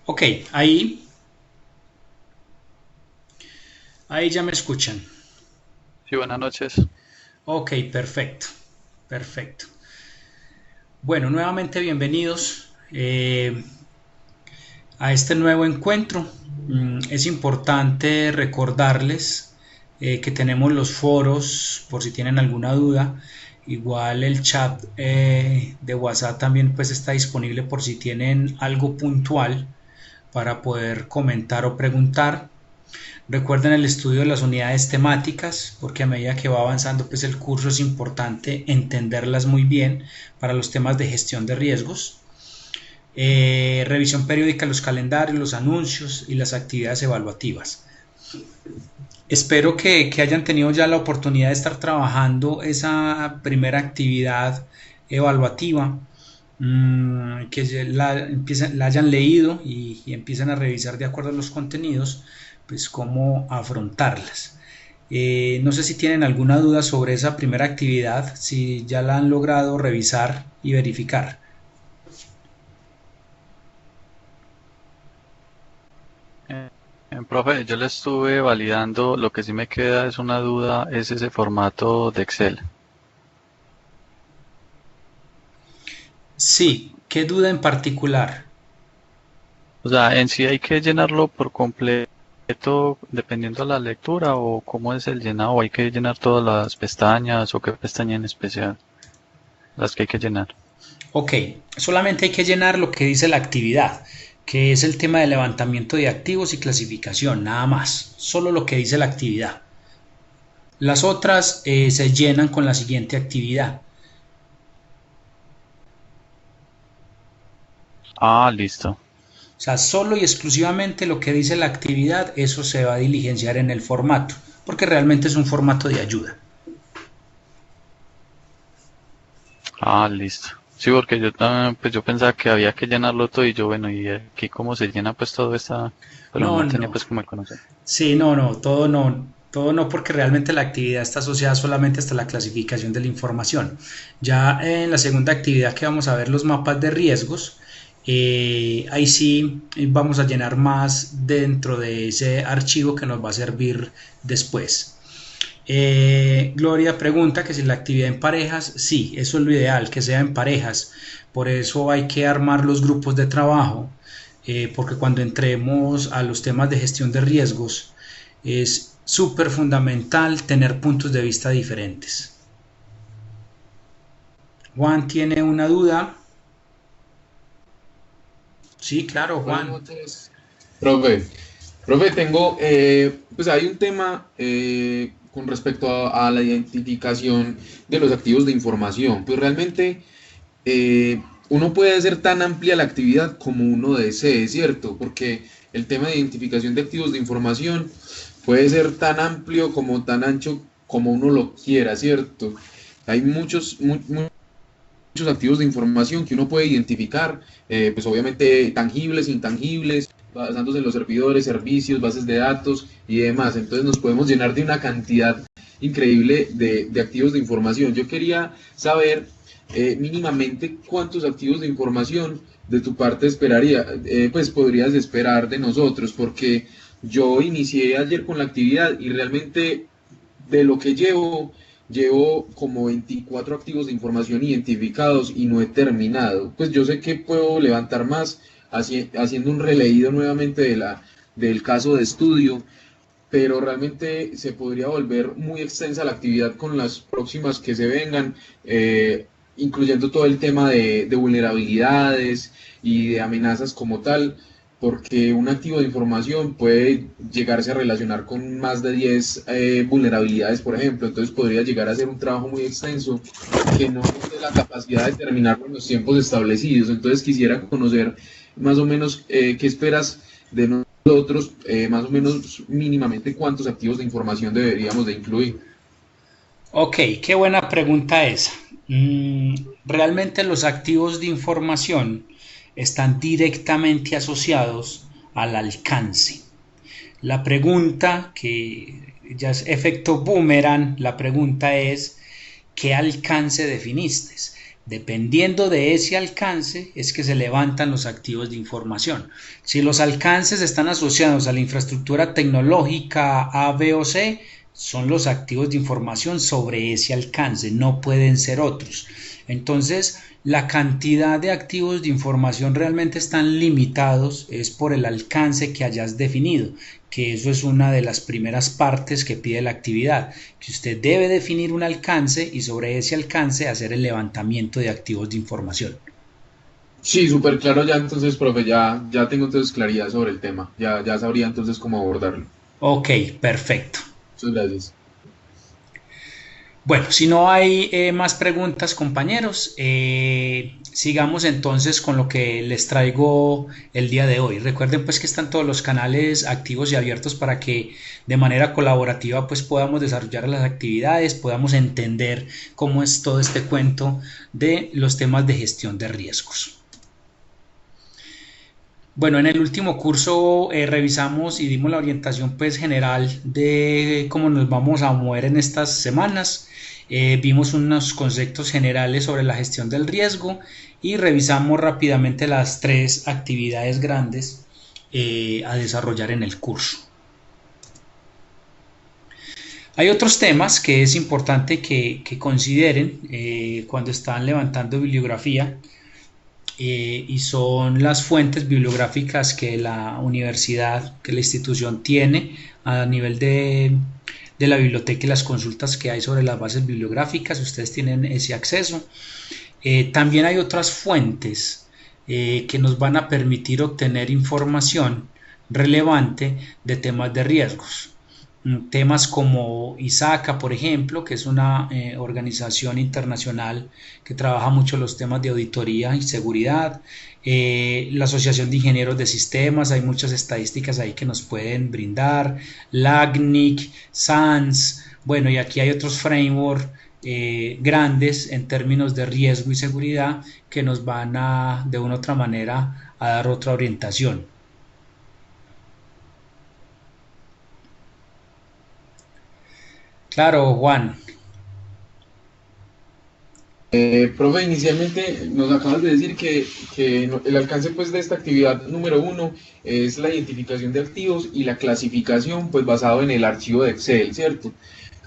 Ok, ahí ya me escuchan. Sí, buenas noches. Ok, perfecto, perfecto. Bueno, nuevamente bienvenidos a este nuevo encuentro. Es importante recordarles que tenemos los foros por si tienen alguna duda. Igual el chat de WhatsApp también pues está disponible por si tienen algo puntual para poder comentar o preguntar. Recuerden el estudio de las unidades temáticas, porque a medida que va avanzando pues el curso es importante entenderlas muy bien para los temas de gestión de riesgos. Revisión periódica de los calendarios, los anuncios y las actividades evaluativas. Espero que hayan tenido ya la oportunidad de estar trabajando esa primera actividad evaluativa, que la hayan leído y empiezan a revisar de acuerdo a los contenidos, pues cómo afrontarlas. No sé si tienen alguna duda sobre esa primera actividad, si ya la han logrado revisar y verificar. Eh, Profe, yo le estuve validando, lo que sí me queda es una duda, es ese formato de Excel. Sí, ¿qué duda en particular? O sea, en sí hay que llenarlo por completo dependiendo de la lectura o cómo es el llenado, o hay que llenar todas las pestañas o qué pestaña en especial, las que hay que llenar. Ok, solamente hay que llenar lo que dice la actividad, que es el tema de levantamiento de activos y clasificación, nada más, solo lo que dice la actividad. Las otras se llenan con la siguiente actividad. Ah, listo. O sea, solo y exclusivamente lo que dice la actividad, eso se va a diligenciar en el formato, porque realmente es un formato de ayuda. Ah, listo. Sí, porque yo también, pues yo pensaba que había que llenarlo todo y yo, bueno, y aquí cómo se llena pues todo esta, pero No, no tenía no. pues como el conocer. Sí, todo no, porque realmente la actividad está asociada solamente hasta la clasificación de la información. Ya en la segunda actividad que vamos a ver los mapas de riesgos, ahí sí vamos a llenar más dentro de ese archivo que nos va a servir después. Gloria pregunta que si la actividad en parejas, sí, eso es lo ideal, que sea en parejas. Por eso hay que armar los grupos de trabajo, porque cuando entremos a los temas de gestión de riesgos, es súper fundamental tener puntos de vista diferentes. Juan tiene una duda. Sí, claro, Buenas Juan. noches, profe. Profe, tengo, pues hay un tema con respecto a la identificación de los activos de información. Pues realmente uno puede hacer tan amplia la actividad como uno desee, ¿cierto? Porque el tema de identificación de activos de información puede ser tan amplio como tan ancho como uno lo quiera, ¿cierto? Hay muchos activos de información que uno puede identificar, pues obviamente tangibles, intangibles, basándose en los servidores, servicios, bases de datos y demás. Entonces nos podemos llenar de una cantidad increíble de activos de información. Yo quería saber mínimamente cuántos activos de información de tu parte pues podrías esperar de nosotros, porque yo inicié ayer con la actividad y realmente de lo que llevo como 24 activos de información identificados y no he terminado. Pues yo sé que puedo levantar más haciendo un releído nuevamente del caso de estudio, pero realmente se podría volver muy extensa la actividad con las próximas que se vengan, incluyendo todo el tema de vulnerabilidades y de amenazas como tal, porque un activo de información puede llegarse a relacionar con más de 10 vulnerabilidades, por ejemplo, entonces podría llegar a ser un trabajo muy extenso que no tiene la capacidad de terminar con los tiempos establecidos. Entonces quisiera conocer más o menos qué esperas de nosotros, más o menos mínimamente cuántos activos de información deberíamos de incluir. Ok, qué buena pregunta esa. Mm, Realmente los activos de información están directamente asociados al alcance. La pregunta, que ya es efecto boomerang, la pregunta es, ¿qué alcance definiste? Dependiendo de ese alcance es que se levantan los activos de información. Si los alcances están asociados a la infraestructura tecnológica A, B o C, son los activos de información sobre ese alcance, no pueden ser otros. Entonces, la cantidad de activos de información realmente están limitados es por el alcance que hayas definido, que eso es una de las primeras partes que pide la actividad, que usted debe definir un alcance y sobre ese alcance hacer el levantamiento de activos de información. Sí, súper claro ya entonces, profe, ya tengo entonces claridad sobre el tema, ya sabría entonces cómo abordarlo. Ok, perfecto. Muchas gracias. Bueno, si no hay más preguntas, compañeros, sigamos entonces con lo que les traigo el día de hoy. Recuerden pues que están todos los canales activos y abiertos para que de manera colaborativa pues podamos desarrollar las actividades, podamos entender cómo es todo este cuento de los temas de gestión de riesgos. Bueno, en el último curso revisamos y dimos la orientación pues general de cómo nos vamos a mover en estas semanas. Vimos unos conceptos generales sobre la gestión del riesgo y revisamos rápidamente las tres actividades grandes a desarrollar en el curso. Hay otros temas que es importante que consideren cuando están levantando bibliografía y son las fuentes bibliográficas que la universidad, que la institución tiene a nivel de la biblioteca y las consultas que hay sobre las bases bibliográficas. Ustedes tienen ese acceso. También hay otras fuentes que nos van a permitir obtener información relevante de temas de riesgos. Temas como ISACA, por ejemplo, que es una organización internacional que trabaja mucho los temas de auditoría y seguridad, la Asociación de Ingenieros de Sistemas, hay muchas estadísticas ahí que nos pueden brindar, LACNIC, SANS, bueno, y aquí hay otros frameworks grandes en términos de riesgo y seguridad que nos van a, de una u otra manera, a dar otra orientación. Claro, Juan. Profe, inicialmente nos acabas de decir que el alcance pues, de esta actividad número uno es la identificación de activos y la clasificación pues, basado en el archivo de Excel, ¿cierto?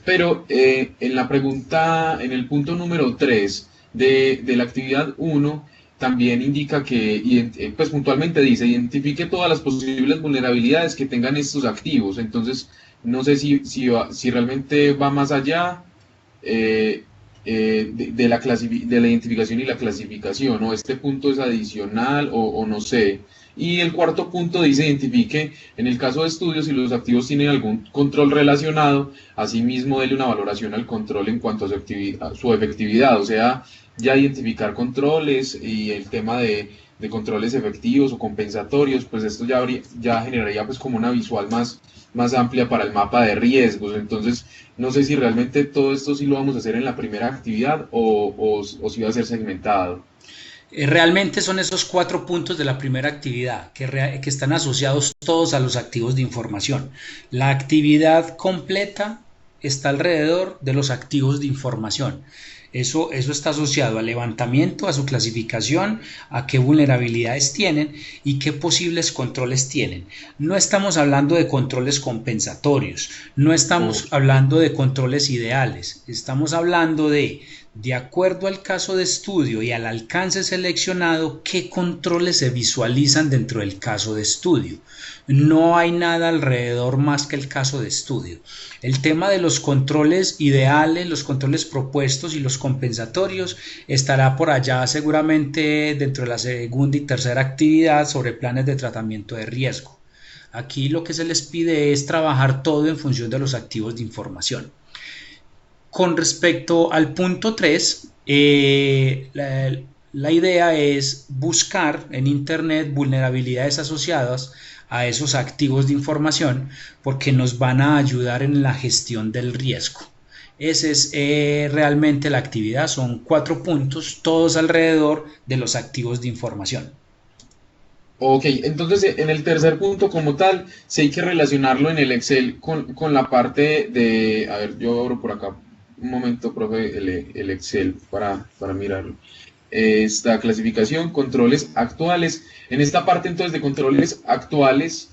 Pero en la pregunta, en el punto número 3 de la actividad uno también indica que, pues puntualmente dice, identifique todas las posibles vulnerabilidades que tengan estos activos. Entonces, no sé si realmente va más allá de la identificación y la clasificación, o este punto es adicional, o no sé. Y el cuarto punto dice identifique, en el caso de estudios, si los activos tienen algún control relacionado, asimismo dele una valoración al control en cuanto a su efectividad, o sea, ya identificar controles y el tema de controles efectivos o compensatorios, pues esto ya generaría pues como una visual más amplia para el mapa de riesgos. Entonces, no sé si realmente todo esto sí lo vamos a hacer en la primera actividad o si va a ser segmentado. Realmente son esos 4 puntos de la primera actividad que están asociados todos a los activos de información. La actividad completa está alrededor de los activos de información. Eso está asociado al levantamiento, a su clasificación, a qué vulnerabilidades tienen y qué posibles controles tienen. No estamos hablando de controles compensatorios, no estamos hablando de controles ideales, estamos hablando de acuerdo al caso de estudio y al alcance seleccionado, qué controles se visualizan dentro del caso de estudio. No hay nada alrededor más que el caso de estudio. El tema de los controles ideales, los controles propuestos y los compensatorios estará por allá seguramente dentro de la segunda y tercera actividad sobre planes de tratamiento de riesgo. Aquí lo que se les pide es trabajar todo en función de los activos de información. Con respecto al punto 3, la idea es buscar en Internet vulnerabilidades asociadas a esos activos de información porque nos van a ayudar en la gestión del riesgo. Esa es realmente la actividad, son 4 puntos, todos alrededor de los activos de información. Ok, entonces en el tercer punto como tal, sí hay que relacionarlo en el Excel con la parte de, a ver, yo abro por acá un momento, profe, el Excel para mirarlo. esta clasificación, controles actuales. En esta parte entonces de controles actuales,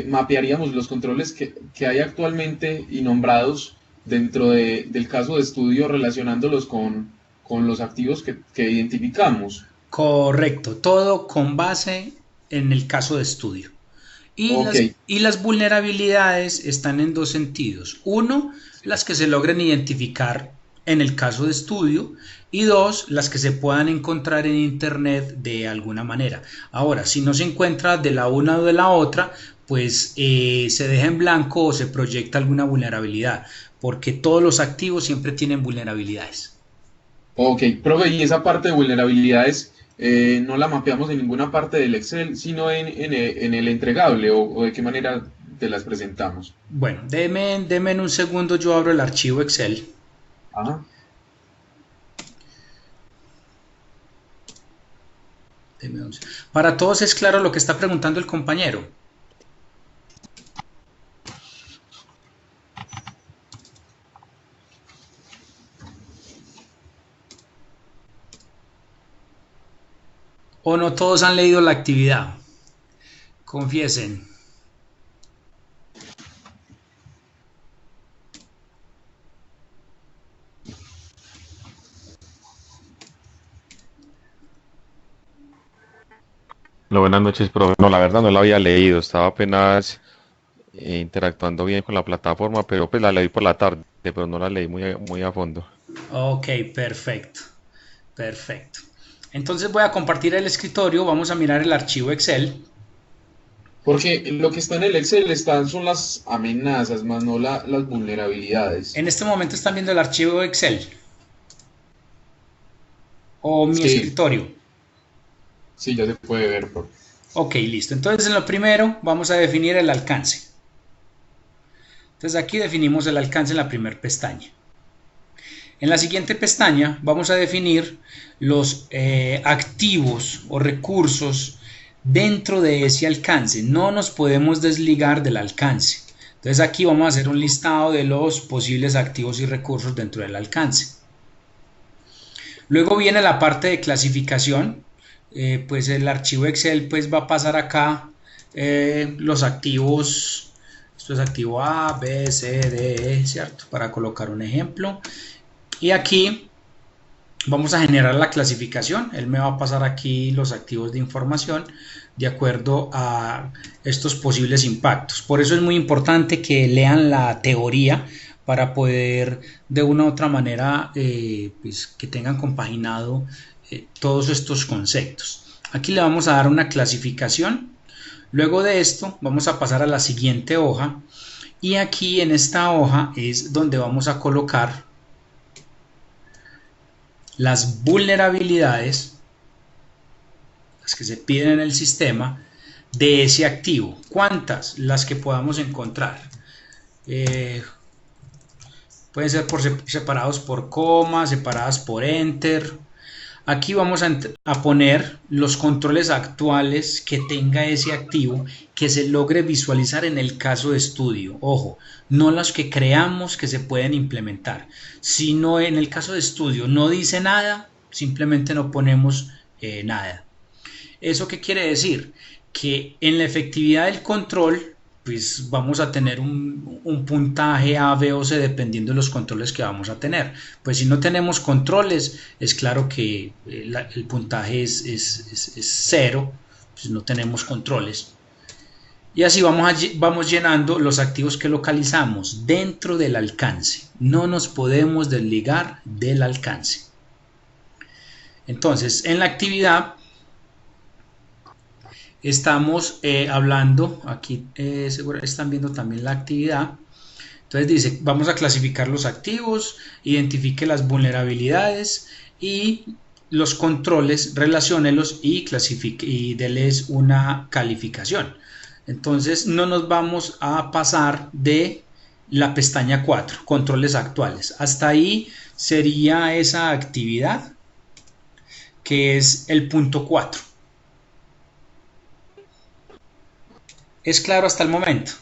mapearíamos los controles que hay actualmente y nombrados dentro del caso de estudio relacionándolos con los activos que identificamos. Correcto, todo con base en el caso de estudio. Ok, Y las vulnerabilidades están en dos sentidos. Uno, las que se logren identificar en el caso de estudio, y dos, las que se puedan encontrar en Internet de alguna manera. Ahora, si no se encuentra de la una o de la otra, pues se deja en blanco o se proyecta alguna vulnerabilidad, porque todos los activos siempre tienen vulnerabilidades. ok, profe, y esa parte de vulnerabilidades no la mapeamos en ninguna parte del Excel, sino en el entregable, o de qué manera te las presentamos. Bueno, deme en un segundo, yo abro el archivo Excel. Ajá. Para todos es claro lo que está preguntando el compañero. ¿O no todos han leído la actividad? Confiesen. Hola, buenas noches, profe. No, la verdad no la había leído, estaba apenas interactuando bien con la plataforma, pero pues la leí por la tarde, pero no la leí muy a fondo. Ok, perfecto. Perfecto. Entonces voy a compartir el escritorio, vamos a mirar el archivo Excel. Porque lo que está en el Excel son las amenazas, más no las vulnerabilidades. En este momento están viendo el archivo Excel o mi Sí, escritorio. sí, ya se puede ver, profe. Ok, listo. Entonces en lo primero vamos a definir el alcance. Entonces aquí definimos el alcance en la primera pestaña. En la siguiente pestaña vamos a definir los activos o recursos dentro de ese alcance. No nos podemos desligar del alcance. Entonces aquí vamos a hacer un listado de los posibles activos y recursos dentro del alcance. Luego viene la parte de clasificación. Pues el archivo Excel pues va a pasar acá los activos. Esto es activo A, B, C, D, E, ¿cierto? Para colocar un ejemplo. Y aquí vamos a generar la clasificación. Él me va a pasar aquí los activos de información de acuerdo a estos posibles impactos. Por eso es muy importante que lean la teoría para poder de una u otra manera pues, que tengan compaginado todos estos conceptos. Aquí le vamos a dar una clasificación. Luego de esto vamos a pasar a la siguiente hoja y aquí en esta hoja es donde vamos a colocar las vulnerabilidades, las que se piden en el sistema, de ese activo. ¿Cuántas? Las que podamos encontrar. Eh, Pueden ser separados por coma, separadas por enter. Aquí vamos a poner los controles actuales que tenga ese activo que se logre visualizar en el caso de estudio. Ojo, no los que creamos que se pueden implementar, sino en el caso de estudio no dice nada, simplemente no ponemos nada. ¿Eso qué quiere decir? Que en la efectividad del control pues vamos a tener un puntaje A, B o C dependiendo de los controles que vamos a tener. Pues si no tenemos controles, es claro que el puntaje es cero, pues no tenemos controles. Y así vamos llenando los activos que localizamos dentro del alcance. No nos podemos desligar del alcance. Entonces, en la actividad estamos hablando, aquí seguro están viendo también la actividad. Entonces dice, vamos a clasificar los activos, identifique las vulnerabilidades y los controles, relaciónelos y clasifique y deles una calificación. Entonces no nos vamos a pasar de la pestaña 4, controles actuales. Hasta ahí sería esa actividad que es el punto 4. ¿Es claro hasta el momento?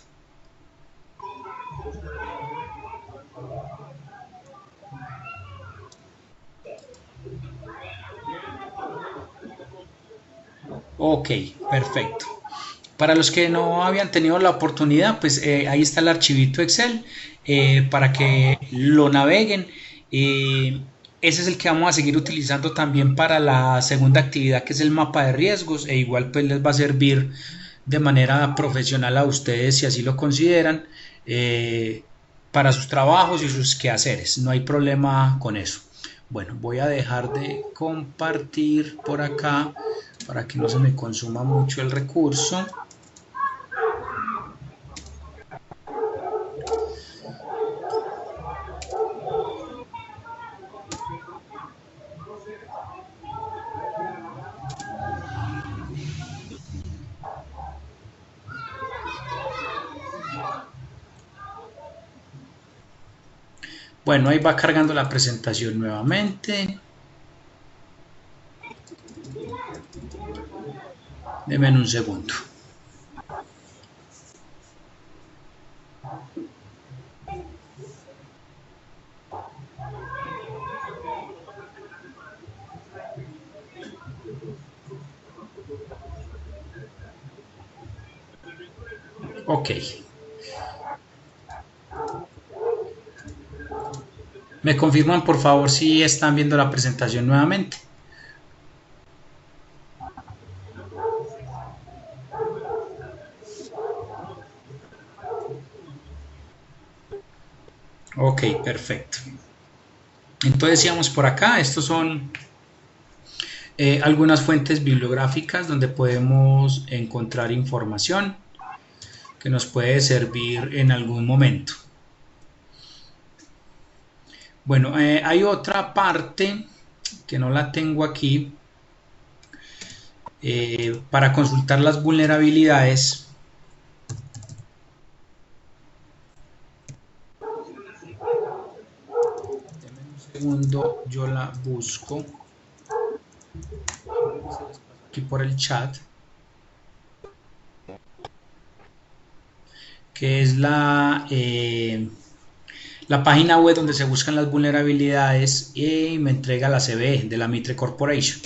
Ok, perfecto. Para los que no habían tenido la oportunidad, pues ahí está el archivito Excel para que lo naveguen. Eh, Ese es el que vamos a seguir utilizando también para la segunda actividad, que es el mapa de riesgos, e igual pues les va a servir de manera profesional a ustedes si así lo consideran, eh, para sus trabajos y sus quehaceres. No hay problema con eso. Bueno, voy a dejar de compartir por acá para que no se me consuma mucho el recurso. Bueno, ahí va cargando la presentación nuevamente. Denme un segundo. Ok. ¿Me confirman por favor si están viendo la presentación nuevamente? Ok, perfecto. Entonces decíamos por acá, estos son algunas fuentes bibliográficas donde podemos encontrar información que nos puede servir en algún momento. Bueno, hay otra parte que no la tengo aquí para consultar las vulnerabilidades. Denme un segundo, yo la busco aquí por el chat, que es la página web donde se buscan las vulnerabilidades y me entrega la CVE de la Mitre Corporation.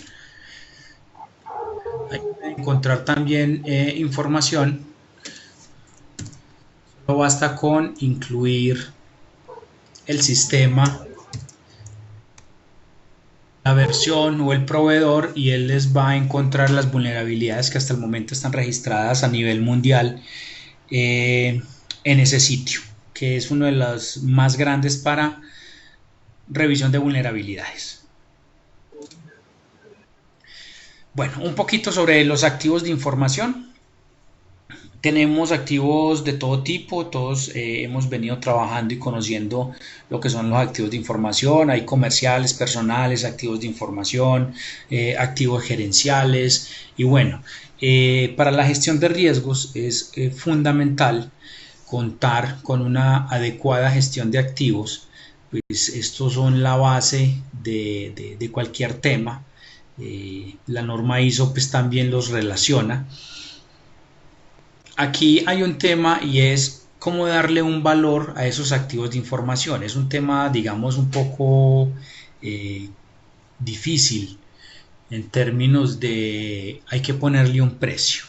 Ahí pueden encontrar también información. Solo basta con incluir el sistema, la versión o el proveedor y él les va a encontrar las vulnerabilidades que hasta el momento están registradas a nivel mundial en ese sitio, que es uno de los más grandes para revisión de vulnerabilidades. Bueno, un poquito sobre los activos de información. Tenemos activos de todo tipo, todos hemos venido trabajando y conociendo lo que son los activos de información. Hay comerciales, personales, activos de información, activos gerenciales y bueno, para la gestión de riesgos es fundamental contar con una adecuada gestión de activos, pues estos son la base de cualquier tema. La norma ISO pues también los relaciona. Aquí hay un tema y es cómo darle un valor a esos activos de información. Es un tema, digamos, un poco eh, difícil en términos de hay que ponerle un precio.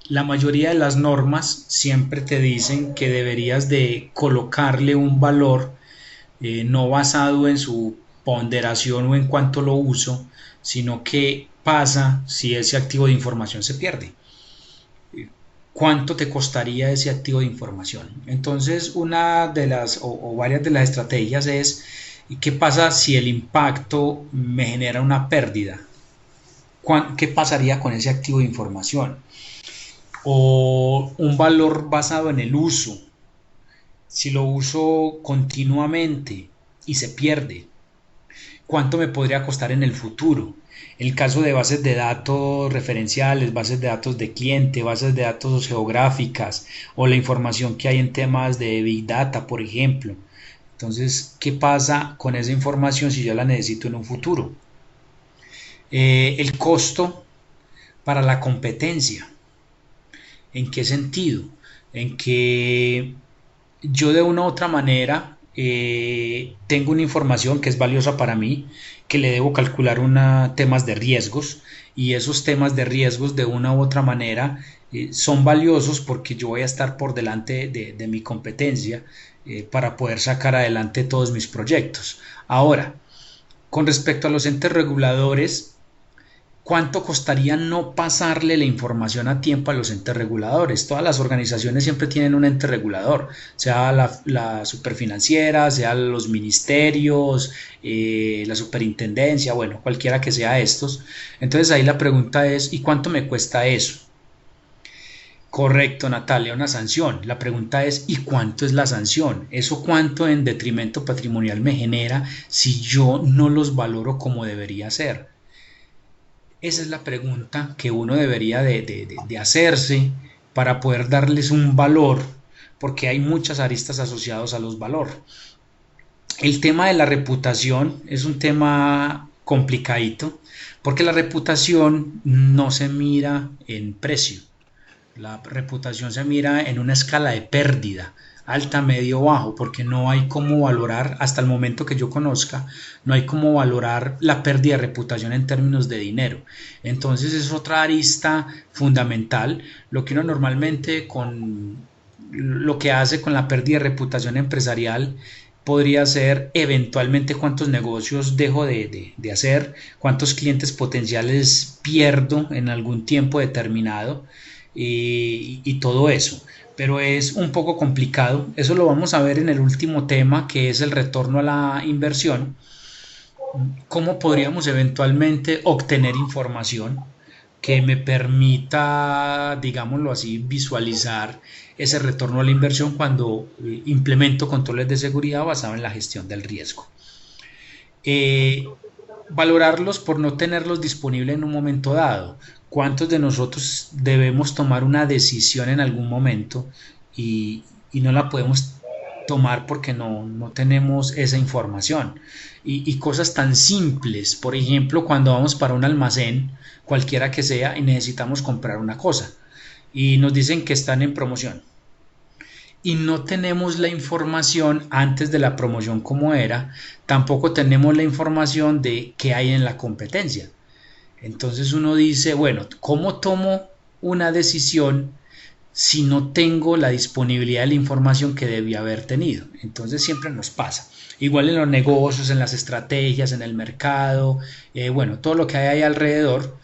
La mayoría de las normas siempre te dicen que deberías de colocarle un valor no basado en su ponderación o en cuánto lo uso, sino que pasa si ese activo de información se pierde. ¿Cuánto te costaría ese activo de información? Entonces, una de las o varias de las estrategias es ¿qué pasa si el impacto me genera una pérdida? ¿Qué pasaría con ese activo de información? O un valor basado en el uso. Si lo uso continuamente y se pierde, ¿cuánto me podría costar en el futuro? El caso de bases de datos referenciales, bases de datos de cliente, bases de datos geográficas o la información que hay en temas de Big Data, por ejemplo. Entonces, ¿qué pasa con esa información si yo la necesito en un futuro? El costo para la competencia. ¿En qué sentido? En que yo de una u otra manera tengo una información que es valiosa para mí, que le debo calcular temas de riesgos, y esos temas de riesgos de una u otra manera son valiosos porque yo voy a estar por delante de mi competencia para poder sacar adelante todos mis proyectos. Ahora, con respecto a los entes reguladores, ¿cuánto costaría no pasarle la información a tiempo a los entes reguladores? Todas las organizaciones siempre tienen un ente regulador, sea la superfinanciera, sea los ministerios, la superintendencia, bueno, cualquiera que sea estos. Entonces ahí la pregunta es, ¿y cuánto me cuesta eso? Correcto, Natalia, una sanción. La pregunta es, ¿y cuánto es la sanción? ¿Eso cuánto en detrimento patrimonial me genera si yo no los valoro como debería ser? Esa es la pregunta que uno debería de hacerse para poder darles un valor, porque hay muchas aristas asociadas a los valores. El tema de la reputación es un tema complicadito, porque la reputación no se mira en precio. La reputación se mira en una escala de pérdida, alta, medio, bajo, porque no hay cómo valorar, hasta el momento que yo conozca, no hay cómo valorar la pérdida de reputación en términos de dinero. Entonces es otra arista fundamental, lo que uno normalmente lo que hace con la pérdida de reputación empresarial podría ser eventualmente cuántos negocios dejo de hacer, cuántos clientes potenciales pierdo en algún tiempo determinado, y todo eso, pero es un poco complicado. Eso lo vamos a ver en el último tema, que es el retorno a la inversión. ¿Cómo podríamos eventualmente obtener información que me permita, digámoslo así, visualizar ese retorno a la inversión cuando implemento controles de seguridad basados en la gestión del riesgo? Valorarlos por no tenerlos disponibles en un momento dado. ¿Cuántos de nosotros debemos tomar una decisión en algún momento y no la podemos tomar porque no tenemos esa información? Y cosas tan simples, por ejemplo, cuando vamos para un almacén, cualquiera que sea, y necesitamos comprar una cosa, y nos dicen que están en promoción, y no tenemos la información antes de la promoción como era, tampoco tenemos la información de qué hay en la competencia. Entonces uno dice, bueno, ¿cómo tomo una decisión si no tengo la disponibilidad de la información que debía haber tenido? Entonces siempre nos pasa. Igual en los negocios, en las estrategias, en el mercado, bueno, todo lo que hay ahí alrededor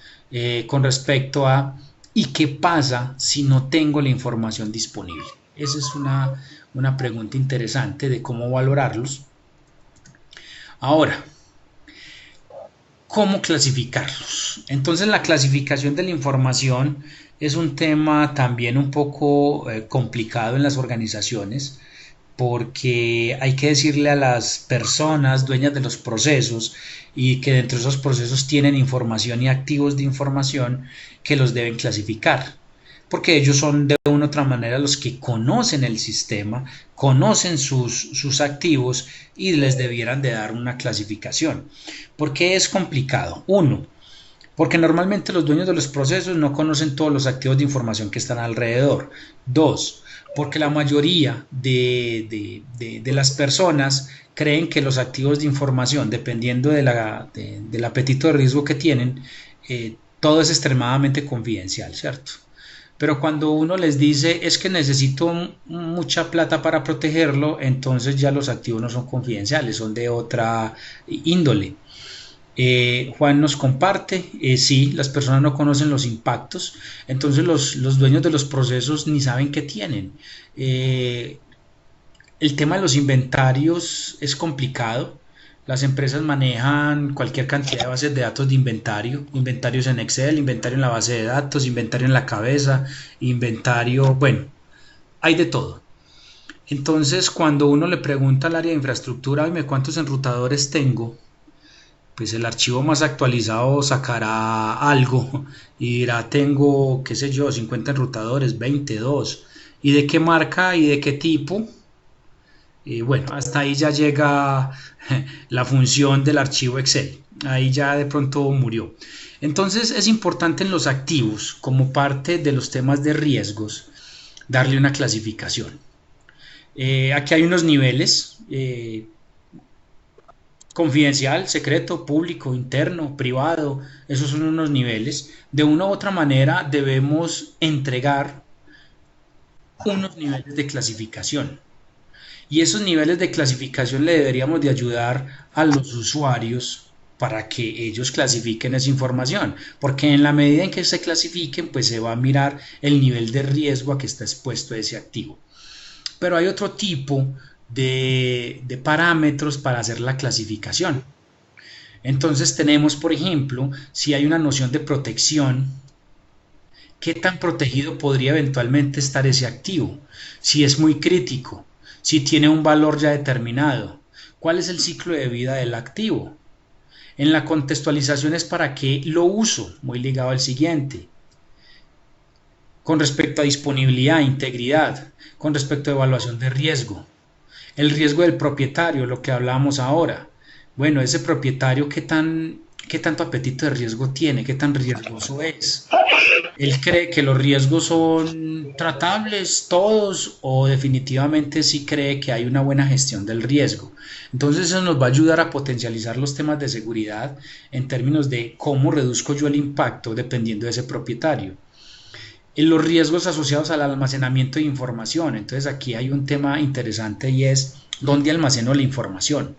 con respecto a ¿y qué pasa si no tengo la información disponible? Esa es una pregunta interesante de cómo valorarlos. Ahora, ¿cómo clasificarlos? Entonces la clasificación de la información es un tema también un poco complicado en las organizaciones, porque hay que decirle a las personas dueñas de los procesos y que dentro de esos procesos tienen información y activos de información que los deben clasificar, porque ellos son de una u otra manera los que conocen el sistema, conocen sus activos y les debieran de dar una clasificación. ¿Por qué es complicado? Uno, porque normalmente los dueños de los procesos no conocen todos los activos de información que están alrededor. Dos, porque la mayoría de las personas creen que los activos de información, dependiendo del apetito de riesgo que tienen, todo es extremadamente confidencial, ¿cierto? Pero cuando uno les dice es que necesito mucha plata para protegerlo, entonces ya los activos no son confidenciales, son de otra índole. Juan nos comparte, sí, las personas no conocen los impactos, entonces los dueños de los procesos ni saben qué tienen. El tema de los inventarios es complicado. Las empresas manejan cualquier cantidad de bases de datos de inventario, inventarios en Excel, inventario en la base de datos, inventario en la cabeza, inventario, bueno, hay de todo. Entonces, cuando uno le pregunta al área de infraestructura, dime cuántos enrutadores tengo, pues el archivo más actualizado sacará algo y dirá, tengo, qué sé yo, 50 enrutadores, 22, ¿y de qué marca y de qué tipo? Bueno, hasta ahí ya llega la función del archivo Excel, ahí ya de pronto murió. Entonces es importante en los activos, como parte de los temas de riesgos, darle una clasificación. Aquí hay unos niveles, confidencial, secreto, público, interno, privado, esos son unos niveles. De una u otra manera debemos entregar unos niveles de clasificación. Y esos niveles de clasificación le deberíamos de ayudar a los usuarios para que ellos clasifiquen esa información, porque en la medida en que se clasifiquen, pues se va a mirar el nivel de riesgo a que está expuesto ese activo. Pero hay otro tipo de parámetros para hacer la clasificación. Entonces tenemos, por ejemplo, si hay una noción de protección, ¿qué tan protegido podría eventualmente estar ese activo? Si es muy crítico, si tiene un valor ya determinado, ¿cuál es el ciclo de vida del activo? En la contextualización es para qué lo uso, muy ligado al siguiente. Con respecto a disponibilidad, integridad, con respecto a evaluación de riesgo, el riesgo del propietario, lo que hablábamos ahora. Bueno, ese propietario, ¿qué tanto apetito de riesgo tiene? ¿Qué tan riesgoso es? ¿Él cree que los riesgos son tratables todos o definitivamente sí cree que hay una buena gestión del riesgo? Entonces eso nos va a ayudar a potencializar los temas de seguridad en términos de cómo reduzco yo el impacto dependiendo de ese propietario. En los riesgos asociados al almacenamiento de información, entonces aquí hay un tema interesante y es dónde almaceno la información.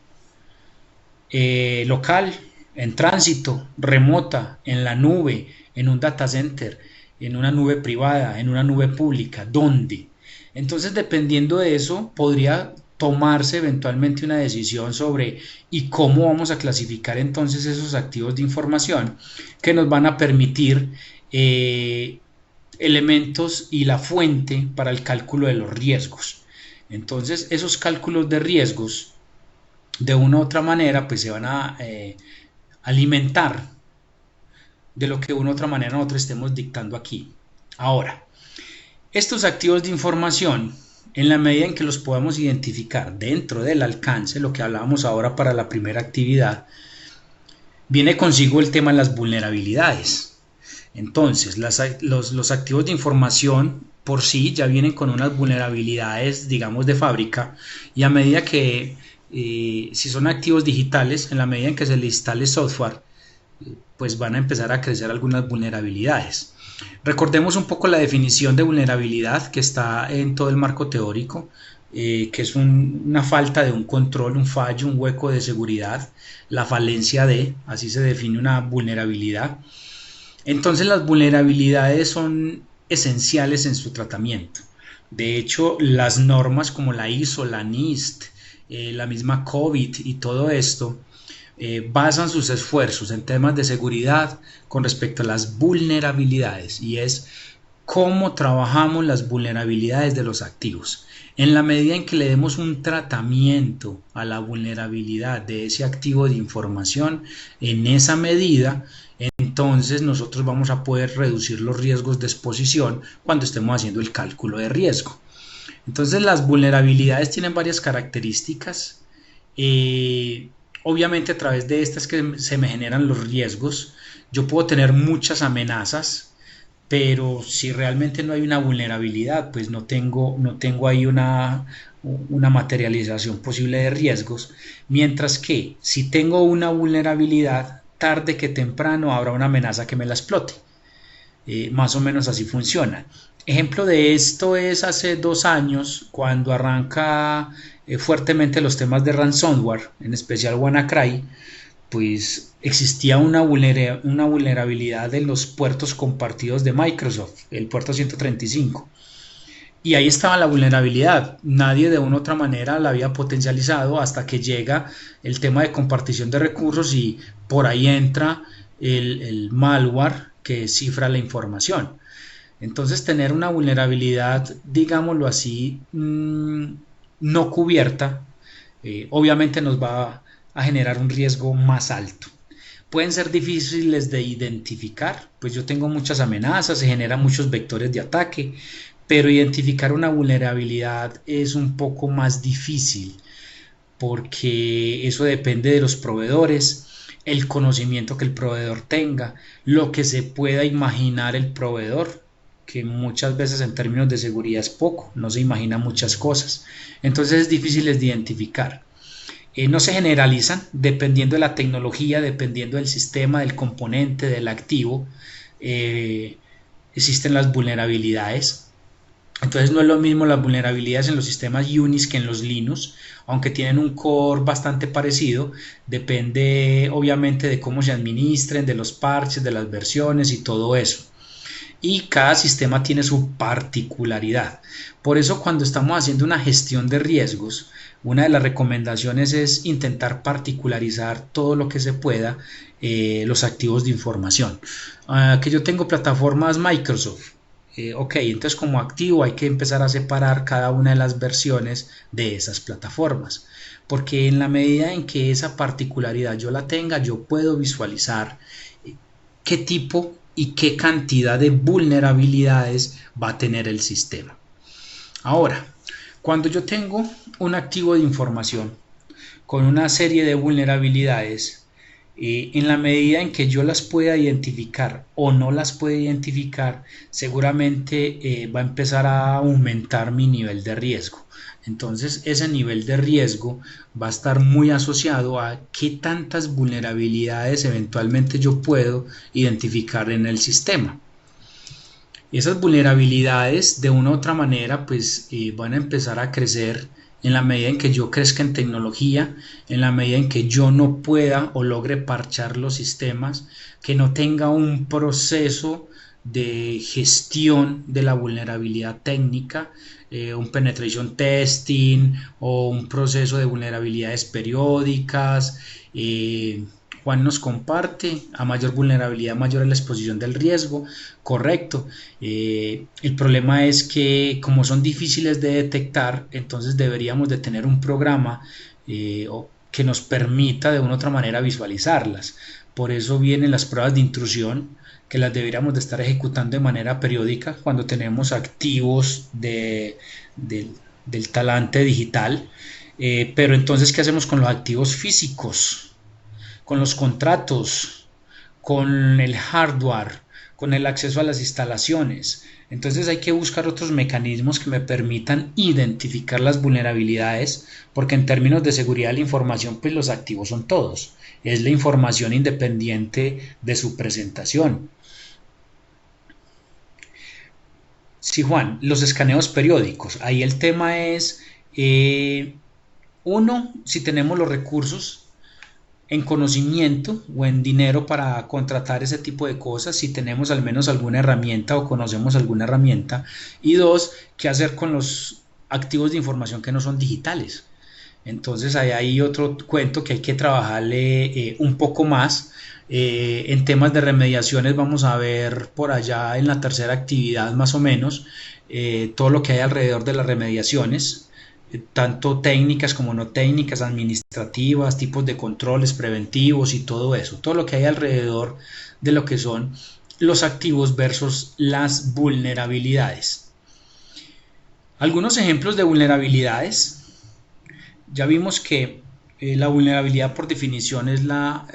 Local, en tránsito, remota, en la nube, en un data center, en una nube privada, en una nube pública, ¿dónde? Entonces, dependiendo de eso, podría tomarse eventualmente una decisión sobre y cómo vamos a clasificar entonces esos activos de información que nos van a permitir elementos y la fuente para el cálculo de los riesgos. Entonces, esos cálculos de riesgos, de una u otra manera, pues se van a alimentar de lo que de una u otra manera nosotros estemos dictando aquí. Ahora, estos activos de información, en la medida en que los podamos identificar dentro del alcance, lo que hablábamos ahora para la primera actividad, viene consigo el tema de las vulnerabilidades. Entonces, los activos de información por sí ya vienen con unas vulnerabilidades, digamos, de fábrica, y a medida que, si son activos digitales, en la medida en que se le instale software, pues van a empezar a crecer algunas vulnerabilidades. Recordemos un poco la definición de vulnerabilidad que está en todo el marco teórico, que es una falta de un control, un fallo, un hueco de seguridad, la falencia de, así se define una vulnerabilidad. Entonces las vulnerabilidades son esenciales en su tratamiento. De hecho, las normas como la ISO, la NIST, la misma COVID y todo esto, basan sus esfuerzos en temas de seguridad con respecto a las vulnerabilidades, y es cómo trabajamos las vulnerabilidades de los activos. En la medida en que le demos un tratamiento a la vulnerabilidad de ese activo de información, en esa medida, entonces nosotros vamos a poder reducir los riesgos de exposición cuando estemos haciendo el cálculo de riesgo. Entonces las vulnerabilidades tienen varias características. Obviamente a través de estas que se me generan los riesgos. Yo puedo tener muchas amenazas, pero si realmente no hay una vulnerabilidad, pues no tengo ahí una materialización posible de riesgos. Mientras que si tengo una vulnerabilidad, tarde que temprano habrá una amenaza que me la explote. Más o menos así funciona. Ejemplo de esto es hace 2 años, cuando arranca fuertemente los temas de ransomware, en especial WannaCry, pues existía una vulnerabilidad en los puertos compartidos de Microsoft, el puerto 135. Y ahí estaba la vulnerabilidad. Nadie de una u otra manera la había potencializado hasta que llega el tema de compartición de recursos y por ahí entra el malware que cifra la información. Entonces tener una vulnerabilidad, digámoslo así, no cubierta, obviamente nos va a generar un riesgo más alto. Pueden ser difíciles de identificar, pues yo tengo muchas amenazas, se generan muchos vectores de ataque, pero identificar una vulnerabilidad es un poco más difícil, porque eso depende de los proveedores, el conocimiento que el proveedor tenga, lo que se pueda imaginar el proveedor que muchas veces en términos de seguridad es poco, no se imagina muchas cosas. Entonces es difícil de identificar. No se generalizan dependiendo de la tecnología, dependiendo del sistema, del componente, del activo. Existen las vulnerabilidades. Entonces no es lo mismo las vulnerabilidades en los sistemas Unix que en los Linux, aunque tienen un core bastante parecido, depende obviamente de cómo se administren, de los parches, de las versiones y todo eso. Y cada sistema tiene su particularidad. Por eso cuando estamos haciendo una gestión de riesgos, una de las recomendaciones es intentar particularizar todo lo que se pueda los activos de información. Que yo tengo plataformas Microsoft. Ok, entonces como activo hay que empezar a separar cada una de las versiones de esas plataformas, porque en la medida en que esa particularidad yo la tenga, yo puedo visualizar qué tipo y qué cantidad de vulnerabilidades va a tener el sistema. Ahora, cuando yo tengo un activo de información con una serie de vulnerabilidades, en la medida en que yo las pueda identificar o no las pueda identificar, seguramente va a empezar a aumentar mi nivel de riesgo. Entonces ese nivel de riesgo va a estar muy asociado a qué tantas vulnerabilidades eventualmente yo puedo identificar en el sistema. Esas vulnerabilidades de una u otra manera pues van a empezar a crecer en la medida en que yo crezca en tecnología, en la medida en que yo no pueda o logre parchar los sistemas, que no tenga un proceso de gestión de la vulnerabilidad técnica, un penetration testing o un proceso de vulnerabilidades periódicas. Juan nos comparte, a mayor vulnerabilidad mayor es la exposición del riesgo, correcto. El problema es que como son difíciles de detectar, entonces deberíamos de tener un programa que nos permita de una u otra manera visualizarlas. Por eso vienen las pruebas de intrusión, que las deberíamos de estar ejecutando de manera periódica cuando tenemos activos del talante digital. Pero entonces, ¿qué hacemos con los activos físicos? Con los contratos, con el hardware, con el acceso a las instalaciones. Entonces hay que buscar otros mecanismos que me permitan identificar las vulnerabilidades, porque en términos de seguridad de la información, pues los activos son todos. Es la información independiente de su presentación. Sí, Juan, los escaneos periódicos. Ahí el tema es, uno, si tenemos los recursos en conocimiento o en dinero para contratar ese tipo de cosas, si tenemos al menos alguna herramienta o conocemos alguna herramienta, y dos, qué hacer con los activos de información que no son digitales. Entonces ahí hay otro cuento que hay que trabajarle un poco más. En temas de remediaciones vamos a ver por allá en la tercera actividad más o menos todo lo que hay alrededor de las remediaciones, tanto técnicas como no técnicas, administrativas, tipos de controles preventivos y todo eso, todo lo que hay alrededor de lo que son los activos versus las vulnerabilidades. Algunos ejemplos de vulnerabilidades. Ya vimos que la vulnerabilidad por definición es la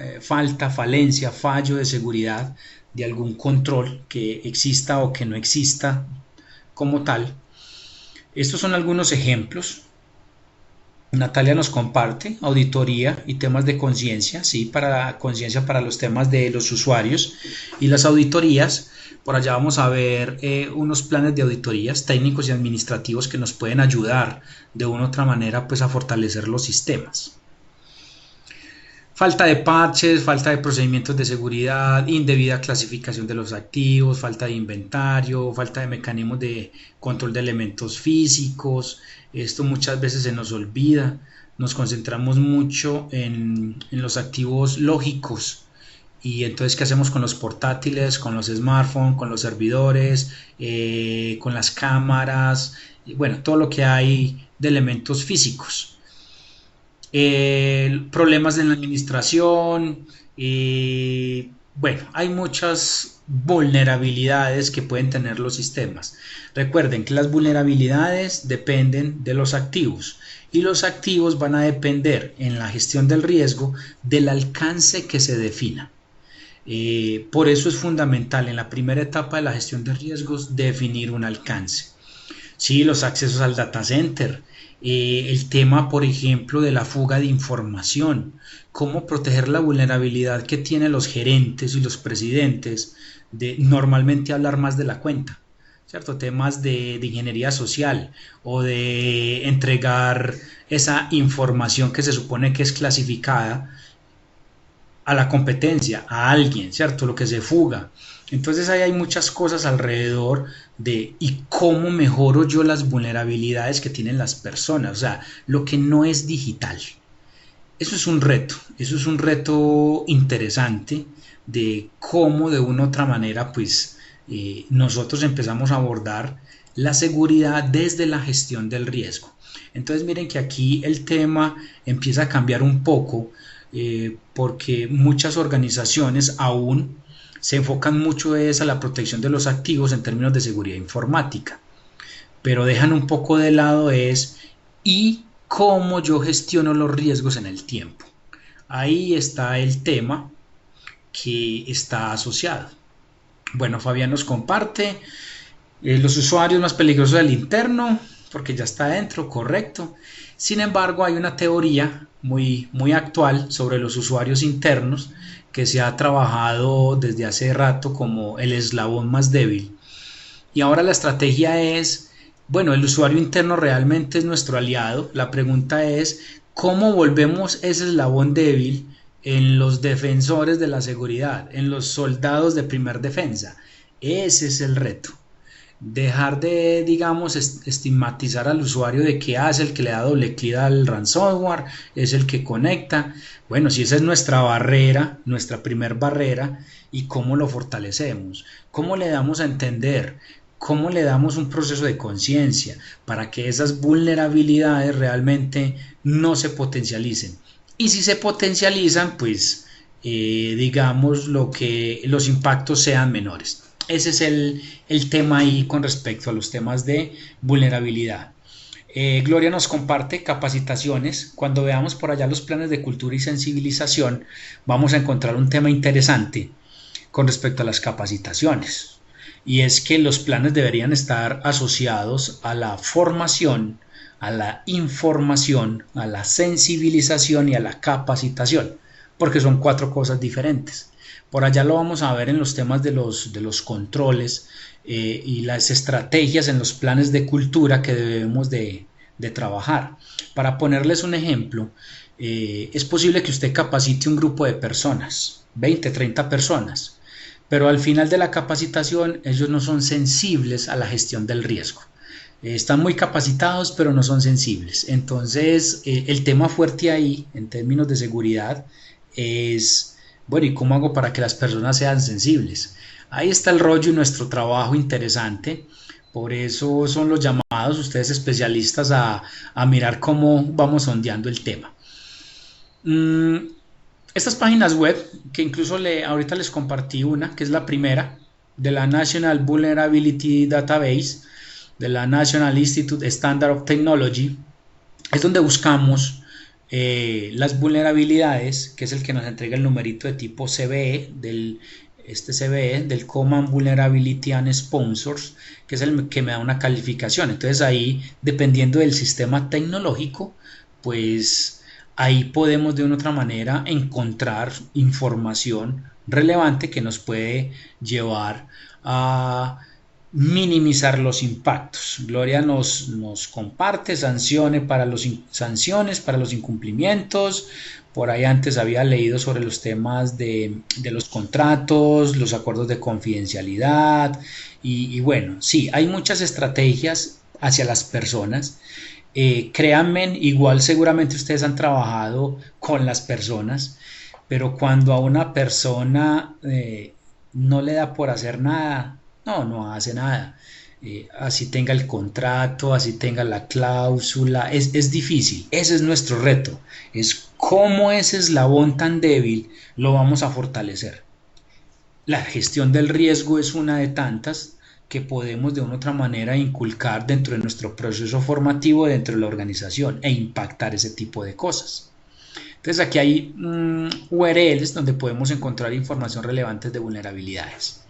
falencia, fallo de seguridad de algún control que exista o que no exista como tal. Estos son algunos ejemplos. Natalia nos comparte auditoría y temas de conciencia, ¿sí? Para conciencia para los temas de los usuarios y las auditorías. Por allá vamos a ver unos planes de auditorías técnicos y administrativos que nos pueden ayudar de una u otra manera pues, a fortalecer los sistemas. Falta de parches, falta de procedimientos de seguridad, indebida clasificación de los activos, falta de inventario, falta de mecanismos de control de elementos físicos. Esto muchas veces se nos olvida. Nos concentramos mucho en los activos lógicos. Y entonces, ¿qué hacemos con los portátiles, con los smartphones, con los servidores, con las cámaras? Bueno, todo lo que hay de elementos físicos. Problemas en la administración, bueno, hay muchas vulnerabilidades que pueden tener los sistemas. Recuerden que las vulnerabilidades dependen de los activos y los activos van a depender en la gestión del riesgo del alcance que se defina. Por eso es fundamental en la primera etapa de la gestión de riesgos definir un alcance. Sí, los accesos al data center, el tema, por ejemplo, de la fuga de información, cómo proteger la vulnerabilidad que tienen los gerentes y los presidentes de normalmente hablar más de la cuenta, ¿cierto? Temas de ingeniería social o de entregar esa información que se supone que es clasificada a la competencia, a alguien, ¿cierto? Lo que se fuga. Entonces ahí hay muchas cosas alrededor de y cómo mejoro yo las vulnerabilidades que tienen las personas, o sea, lo que no es digital. Eso es un reto interesante de cómo de una u otra manera pues nosotros empezamos a abordar la seguridad desde la gestión del riesgo. Entonces miren que aquí el tema empieza a cambiar un poco porque muchas organizaciones aún se enfocan mucho es a la protección de los activos en términos de seguridad informática, pero dejan un poco de lado es y cómo yo gestiono los riesgos en el tiempo. Ahí está el tema que está asociado. Bueno, Fabián nos comparte los usuarios más peligrosos del interno, porque ya está dentro, correcto. Sin embargo, hay una teoría muy actual sobre los usuarios internos que se ha trabajado desde hace rato como el eslabón más débil. Y ahora la estrategia es, bueno, el usuario interno realmente es nuestro aliado. La pregunta es, ¿cómo volvemos ese eslabón débil en los defensores de la seguridad, en los soldados de primer defensa? Ese es el reto. Dejar de, digamos, estigmatizar al usuario de que hace el que le da doble clic al ransomware, es el que conecta. Bueno, si esa es nuestra barrera, nuestra primer barrera, ¿y cómo lo fortalecemos? ¿Cómo le damos a entender? ¿Cómo le damos un proceso de conciencia para que esas vulnerabilidades realmente no se potencialicen? Y si se potencializan, pues digamos los impactos sean menores. Ese es el tema ahí con respecto a los temas de vulnerabilidad. Gloria nos comparte capacitaciones. Cuando veamos por allá los planes de cultura y sensibilización, vamos a encontrar un tema interesante con respecto a las capacitaciones. Y es que los planes deberían estar asociados a la formación, a la información, a la sensibilización y a la capacitación, porque son 4 cosas diferentes. Por allá lo vamos a ver en los temas de los controles y las estrategias en los planes de cultura que debemos de trabajar. Para ponerles un ejemplo, es posible que usted capacite un grupo de personas, 20, 30 personas, pero al final de la capacitación ellos no son sensibles a la gestión del riesgo. Están muy capacitados, pero no son sensibles. Entonces, el tema fuerte ahí, en términos de seguridad, es... Bueno, ¿y cómo hago para que las personas sean sensibles? Ahí está el rollo y nuestro trabajo interesante. Por eso son los llamados ustedes especialistas a mirar cómo vamos sondeando el tema. Estas páginas web, que incluso ahorita les compartí una, que es la primera, de la National Vulnerability Database, de la National Institute Standard of Technology, es donde buscamos las vulnerabilidades, que es el que nos entrega el numerito de tipo CVE, del Common Vulnerability and Sponsors, que es el que me da una calificación. Entonces ahí, dependiendo del sistema tecnológico, pues ahí podemos de una u otra manera encontrar información relevante que nos puede llevar a minimizar los impactos. Gloria nos comparte sanciones para los incumplimientos. Por ahí antes había leído sobre los temas de los contratos, los acuerdos de confidencialidad y bueno, sí, hay muchas estrategias hacia las personas. Créanme, igual seguramente ustedes han trabajado con las personas, pero cuando a una persona no le da por hacer nada, no hace nada. Así tenga el contrato, así tenga la cláusula, es difícil. Ese es nuestro reto, es cómo ese eslabón tan débil lo vamos a fortalecer. La gestión del riesgo es una de tantas que podemos de una u otra manera inculcar dentro de nuestro proceso formativo dentro de la organización e impactar ese tipo de cosas. Entonces aquí hay URLs donde podemos encontrar información relevante de vulnerabilidades.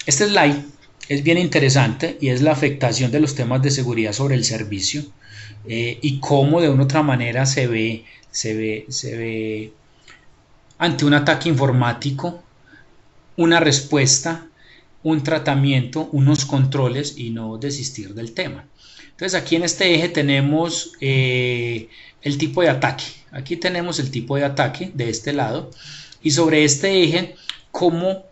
Este slide es bien interesante y es la afectación de los temas de seguridad sobre el servicio y cómo de una u otra manera se ve ante un ataque informático una respuesta, un tratamiento, unos controles y no desistir del tema. Entonces aquí en este eje tenemos el tipo de ataque. Aquí tenemos el tipo de ataque de este lado y sobre este eje cómo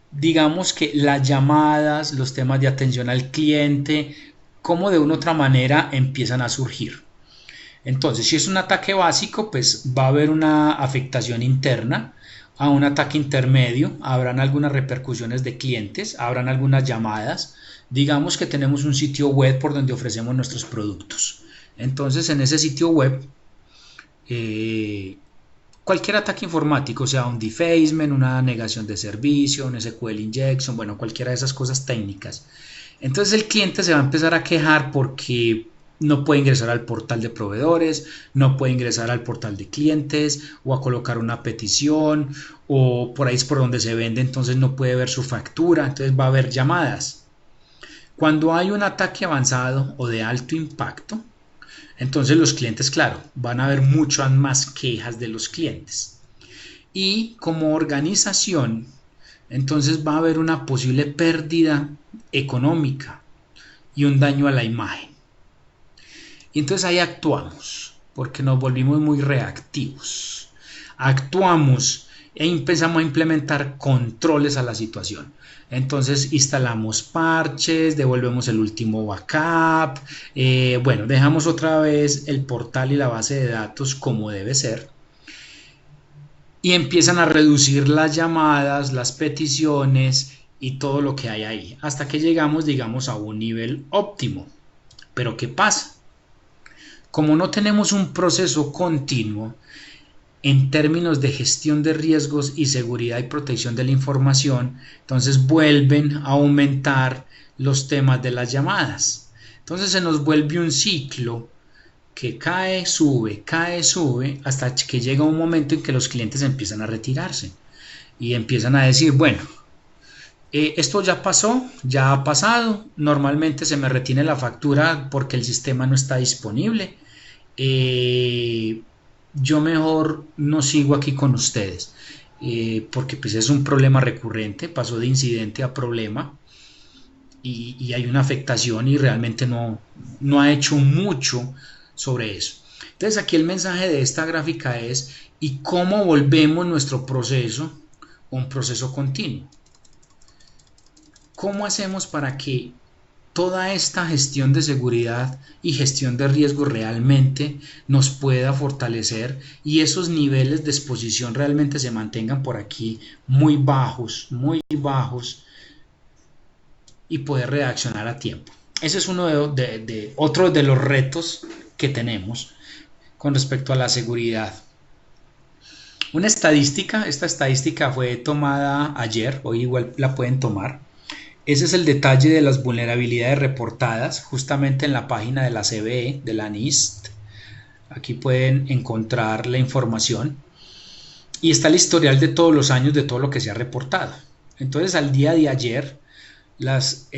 digamos que las llamadas, los temas de atención al cliente, cómo de una u otra manera empiezan a surgir. Entonces, si es un ataque básico, pues va a haber una afectación interna. A un ataque intermedio, habrán algunas repercusiones de clientes, habrán algunas llamadas. Digamos que tenemos un sitio web por donde ofrecemos nuestros productos. Entonces, en ese sitio web, cualquier ataque informático, sea un defacement, una negación de servicio, un SQL injection, bueno, cualquiera de esas cosas técnicas. Entonces el cliente se va a empezar a quejar porque no puede ingresar al portal de proveedores, no puede ingresar al portal de clientes o a colocar una petición o por ahí es por donde se vende, entonces no puede ver su factura, entonces va a haber llamadas. Cuando hay un ataque avanzado o de alto impacto, entonces los clientes, claro, van a haber muchas más quejas de los clientes. Y como organización, entonces va a haber una posible pérdida económica y un daño a la imagen. Y entonces ahí actuamos, porque nos volvimos muy reactivos. Actuamos e empezamos a implementar controles a la situación. Entonces instalamos parches, devolvemos el último backup, bueno, dejamos otra vez el portal y la base de datos como debe ser. Y empiezan a reducir las llamadas, las peticiones y todo lo que hay ahí, hasta que llegamos, digamos, a un nivel óptimo. Pero ¿qué pasa? Como no tenemos un proceso continuo en términos de gestión de riesgos y seguridad y protección de la información, entonces vuelven a aumentar los temas de las llamadas. Entonces se nos vuelve un ciclo que cae, sube, hasta que llega un momento en que los clientes empiezan a retirarse y empiezan a decir, bueno, esto ya pasó, ya ha pasado, normalmente se me retiene la factura porque el sistema no está disponible, yo mejor no sigo aquí con ustedes, porque pues es un problema recurrente, pasó de incidente a problema y hay una afectación y realmente no ha hecho mucho sobre eso. Entonces aquí el mensaje de esta gráfica es ¿y cómo volvemos nuestro proceso un proceso continuo? ¿Cómo hacemos para que toda esta gestión de seguridad y gestión de riesgo realmente nos pueda fortalecer y esos niveles de exposición realmente se mantengan por aquí muy bajos y poder reaccionar a tiempo? Ese es otro de los retos que tenemos con respecto a la seguridad. Una estadística, esta estadística fue tomada ayer, hoy igual la pueden tomar. Ese es el detalle de las vulnerabilidades reportadas justamente en la página de la CVE, de la NIST. Aquí pueden encontrar la información y está el historial de todos los años de todo lo que se ha reportado. Entonces al día de ayer las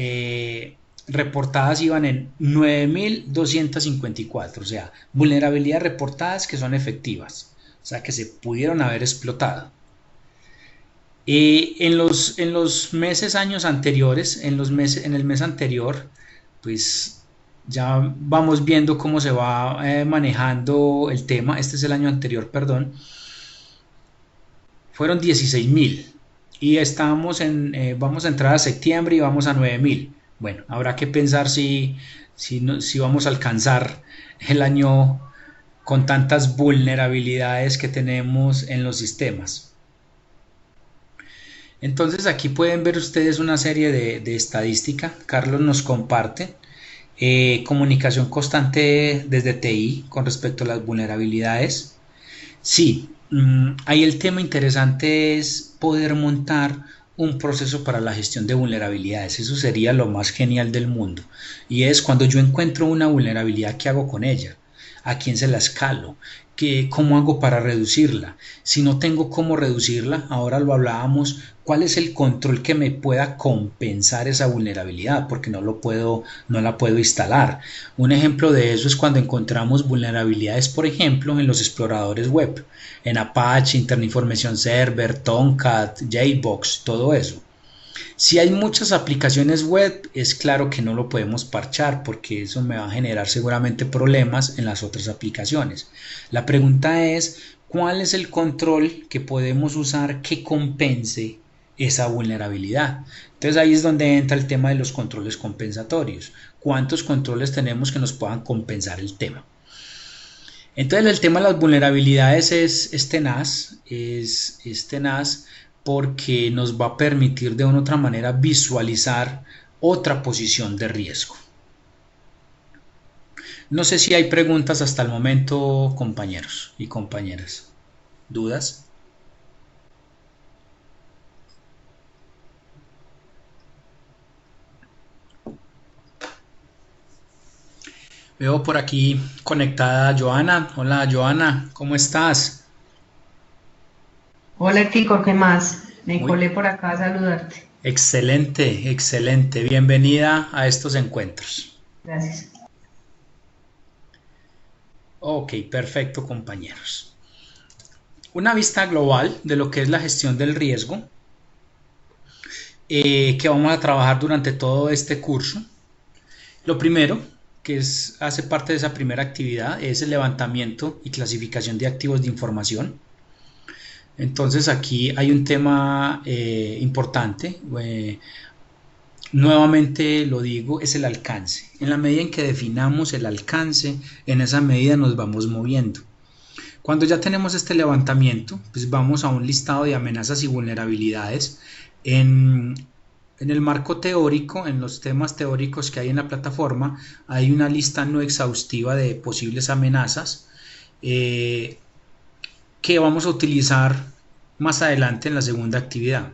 reportadas iban en 9.254, o sea, vulnerabilidades reportadas que son efectivas, o sea, que se pudieron haber explotado. En los años anteriores, en el mes anterior, pues ya vamos viendo cómo se va manejando el tema. Este es el año anterior, perdón. Fueron 16.000 y vamos a entrar a septiembre y vamos a 9.000. Bueno, habrá que pensar si vamos a alcanzar el año con tantas vulnerabilidades que tenemos en los sistemas. Entonces aquí pueden ver ustedes una serie de estadística. Carlos nos comparte comunicación constante desde TI con respecto a las vulnerabilidades. Sí, ahí el tema interesante es poder montar un proceso para la gestión de vulnerabilidades. Eso sería lo más genial del mundo. Y es cuando yo encuentro una vulnerabilidad, ¿qué hago con ella? ¿A quién se la escalo? ¿Cómo hago para reducirla? Si no tengo cómo reducirla, ahora lo hablábamos, ¿cuál es el control que me pueda compensar esa vulnerabilidad? Porque no la puedo instalar. Un ejemplo de eso es cuando encontramos vulnerabilidades, por ejemplo, en los exploradores web, en Apache, Internet Information Server, Tomcat, JBoss, todo eso. Si hay muchas aplicaciones web, es claro que no lo podemos parchar porque eso me va a generar seguramente problemas en las otras aplicaciones. La pregunta es, ¿cuál es el control que podemos usar que compense esa vulnerabilidad? Entonces ahí es donde entra el tema de los controles compensatorios. ¿Cuántos controles tenemos que nos puedan compensar el tema? Entonces el tema de las vulnerabilidades es tenaz, es tenaz porque nos va a permitir de una u otra manera visualizar otra posición de riesgo. No sé si hay preguntas hasta el momento, compañeros y compañeras. ¿Dudas? Veo por aquí conectada a Joana. Hola Joana, ¿cómo estás? Hola Tico, ¿qué más? Me Muy colé por acá a saludarte. excelente, excelente. Bienvenida a estos encuentros. Gracias. Ok, perfecto, compañeros. Una vista global de lo que es la gestión del riesgo que vamos a trabajar durante todo este curso. Lo primero, hace parte de esa primera actividad, es el levantamiento y clasificación de activos de información. Entonces aquí hay un tema importante, nuevamente lo digo, es el alcance. En la medida en que definamos el alcance, en esa medida nos vamos moviendo. Cuando ya tenemos este levantamiento, pues vamos a un listado de amenazas y vulnerabilidades. En el marco teórico, en los temas teóricos que hay en la plataforma, hay una lista no exhaustiva de posibles amenazas que vamos a utilizar más adelante en la segunda actividad.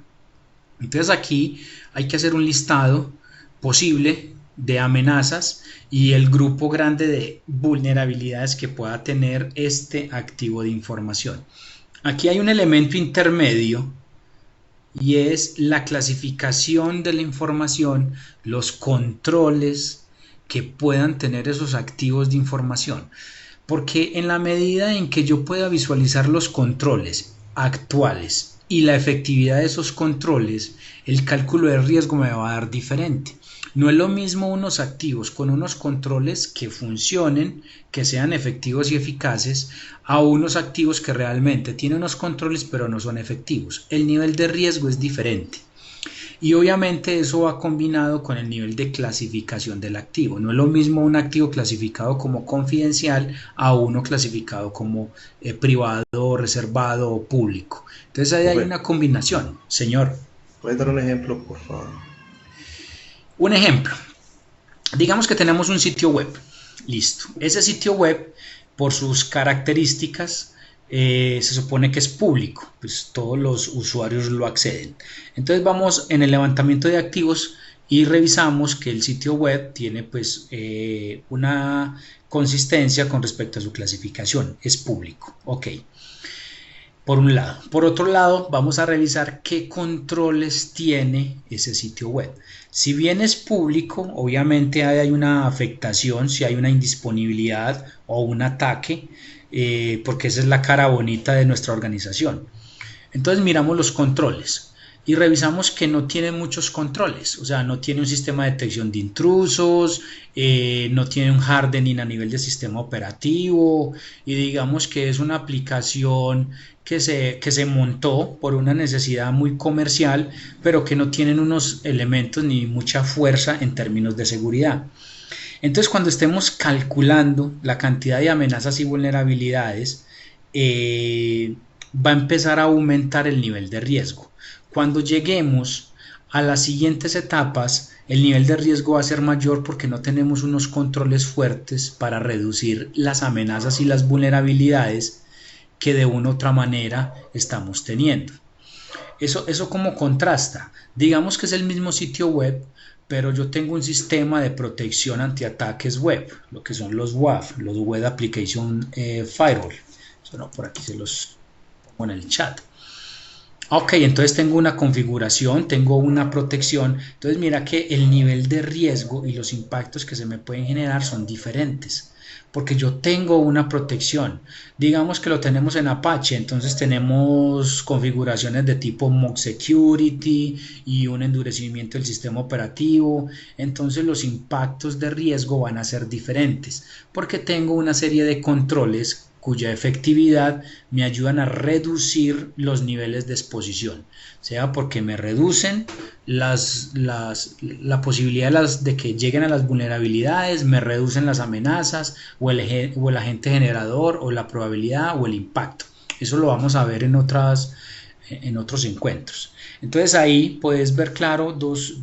Entonces aquí hay que hacer un listado posible de amenazas y el grupo grande de vulnerabilidades que pueda tener este activo de información. Aquí hay un elemento intermedio y es la clasificación de la información, los controles que puedan tener esos activos de información. Porque en la medida en que yo pueda visualizar los controles actuales y la efectividad de esos controles, el cálculo de riesgo me va a dar diferente. No es lo mismo unos activos con unos controles que funcionen, que sean efectivos y eficaces, a unos activos que realmente tienen unos controles pero no son efectivos. El nivel de riesgo es diferente. Y obviamente eso va combinado con el nivel de clasificación del activo. No es lo mismo un activo clasificado como confidencial a uno clasificado como privado, reservado o público. Entonces ahí hay una combinación, señor. ¿Puedes dar un ejemplo, por favor? Un ejemplo. Digamos que tenemos un sitio web. Listo. Ese sitio web, por sus características, se supone que es público, pues todos los usuarios lo acceden. Entonces vamos en el levantamiento de activos y revisamos que el sitio web tiene pues una consistencia con respecto a su clasificación, es público, ok, por un lado. Por otro lado, vamos a revisar qué controles tiene ese sitio web. Si bien es público, obviamente hay una afectación, si hay una indisponibilidad o un ataque, porque esa es la cara bonita de nuestra organización. Entonces miramos los controles y revisamos que no tiene muchos controles, o sea, no tiene un sistema de detección de intrusos, no tiene un hardening a nivel de sistema operativo, y digamos que es una aplicación que se montó por una necesidad muy comercial, pero que no tienen unos elementos ni mucha fuerza en términos de seguridad. Entonces, cuando estemos calculando la cantidad de amenazas y vulnerabilidades, va a empezar a aumentar el nivel de riesgo. Cuando lleguemos a las siguientes etapas, el nivel de riesgo va a ser mayor porque no tenemos unos controles fuertes para reducir las amenazas y las vulnerabilidades que de una u otra manera estamos teniendo. Eso como contrasta. Digamos que es el mismo sitio web, pero yo tengo un sistema de protección antiataques web, lo que son los WAF, los Web Application Firewall. Eso no, por aquí se los pongo en el chat. Ok, entonces tengo una configuración, tengo una protección. Entonces mira que el nivel de riesgo y los impactos que se me pueden generar son diferentes, porque yo tengo una protección. Digamos que lo tenemos en Apache, entonces tenemos configuraciones de tipo Mock Security y un endurecimiento del sistema operativo. Entonces los impactos de riesgo van a ser diferentes, porque tengo una serie de controles cuya efectividad me ayudan a reducir los niveles de exposición, sea porque me reducen la posibilidad de que lleguen a las vulnerabilidades, me reducen las amenazas o el agente generador o la probabilidad o el impacto. Eso lo vamos a ver en otros encuentros. Entonces ahí puedes ver claro dos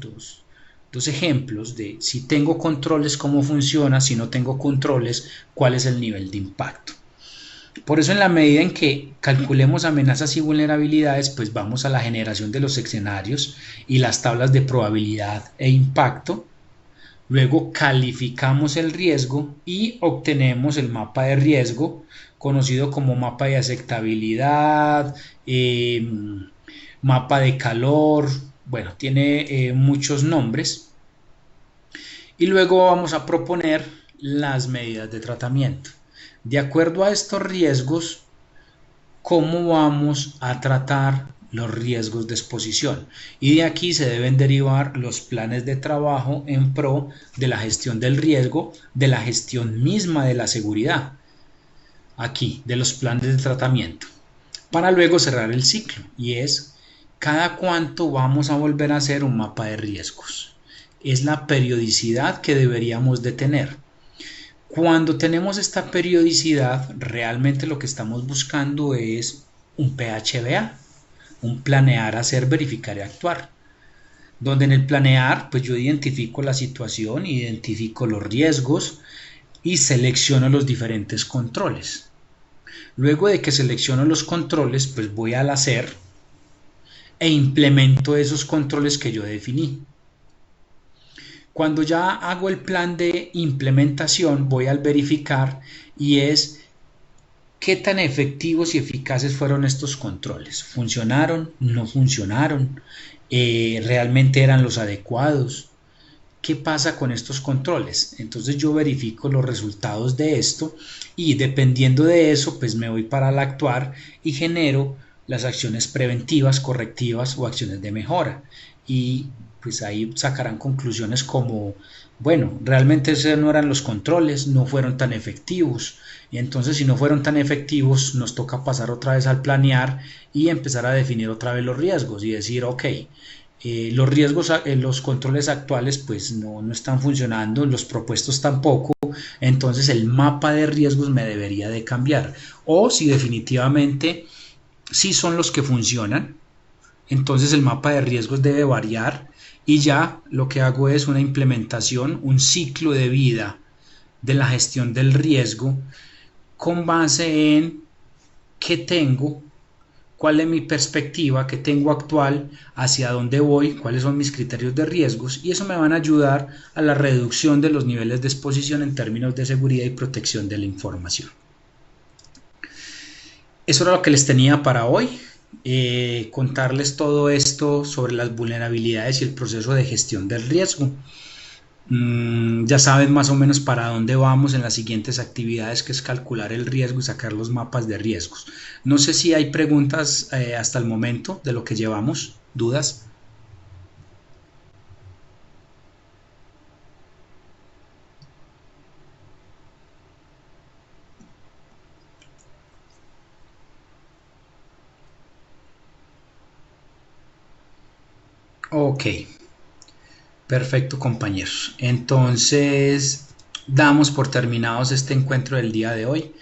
ejemplos de si tengo controles, cómo funciona, si no tengo controles, cuál es el nivel de impacto. Por eso en la medida en que calculemos amenazas y vulnerabilidades, pues vamos a la generación de los escenarios y las tablas de probabilidad e impacto. Luego calificamos el riesgo y obtenemos el mapa de riesgo, conocido como mapa de aceptabilidad, mapa de calor, bueno, tiene muchos nombres. Y luego vamos a proponer las medidas de tratamiento. De acuerdo a estos riesgos, ¿cómo vamos a tratar los riesgos de exposición? Y de aquí se deben derivar los planes de trabajo en pro de la gestión del riesgo, de la gestión misma de la seguridad, aquí, de los planes de tratamiento, para luego cerrar el ciclo, y es cada cuánto vamos a volver a hacer un mapa de riesgos. Es la periodicidad que deberíamos de tener. Cuando tenemos esta periodicidad, realmente lo que estamos buscando es un PHBA, un planear, hacer, verificar y actuar. Donde en el planear, pues yo identifico la situación, identifico los riesgos y selecciono los diferentes controles. Luego de que selecciono los controles, pues voy al hacer e implemento esos controles que yo definí. Cuando ya hago el plan de implementación, voy al verificar y es qué tan efectivos y eficaces fueron estos controles. ¿Funcionaron? ¿No funcionaron? ¿Realmente eran los adecuados? ¿Qué pasa con estos controles? Entonces yo verifico los resultados de esto y dependiendo de eso, pues me voy para el actuar y genero las acciones preventivas, correctivas o acciones de mejora. Y pues ahí sacarán conclusiones como, bueno, realmente esos no eran los controles, no fueron tan efectivos, y entonces si no fueron tan efectivos nos toca pasar otra vez al planear y empezar a definir otra vez los riesgos y decir, ok, los riesgos, los controles actuales pues no están funcionando, los propuestos tampoco, entonces el mapa de riesgos me debería de cambiar, o si definitivamente sí son los que funcionan, entonces el mapa de riesgos debe variar y ya lo que hago es una implementación, un ciclo de vida de la gestión del riesgo con base en qué tengo, cuál es mi perspectiva, qué tengo actual, hacia dónde voy, cuáles son mis criterios de riesgos, y eso me van a ayudar a la reducción de los niveles de exposición en términos de seguridad y protección de la información. Eso era lo que les tenía para hoy. Contarles todo esto sobre las vulnerabilidades y el proceso de gestión del riesgo. Ya saben más o menos para dónde vamos en las siguientes actividades, que es calcular el riesgo y sacar los mapas de riesgos. No sé si hay preguntas hasta el momento de lo que llevamos, dudas. Ok, perfecto compañeros. Entonces damos por terminados este encuentro del día de hoy.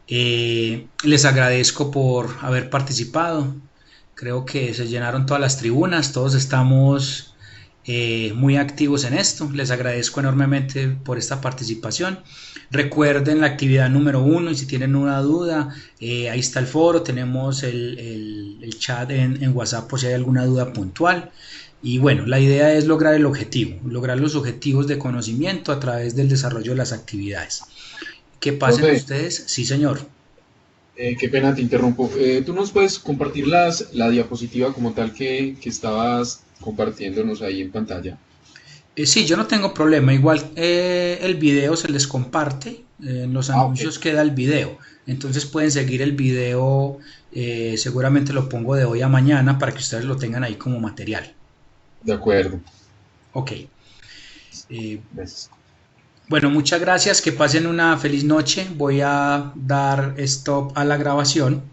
Les agradezco por haber participado. Creo que se llenaron todas las tribunas, todos estamos muy activos en esto. Les agradezco enormemente por esta participación. Recuerden la actividad número 1 y si tienen una duda, ahí está el foro, tenemos el chat en WhatsApp por si hay alguna duda puntual. Y bueno, la idea es lograr el objetivo, lograr los objetivos de conocimiento a través del desarrollo de las actividades. Que pasen Profe, ustedes, sí señor. qué pena te interrumpo. ¿Tú nos puedes compartir la diapositiva como tal que estabas compartiéndonos ahí en pantalla? Sí, yo no tengo problema, igual el video se les comparte, en los Ah, ok, anuncios queda el video, entonces pueden seguir el video, seguramente lo pongo de hoy a mañana para que ustedes lo tengan ahí como material. de acuerdo. Ok, eh, Gracias. bueno, muchas gracias, que pasen una feliz noche, voy a dar stop a la grabación.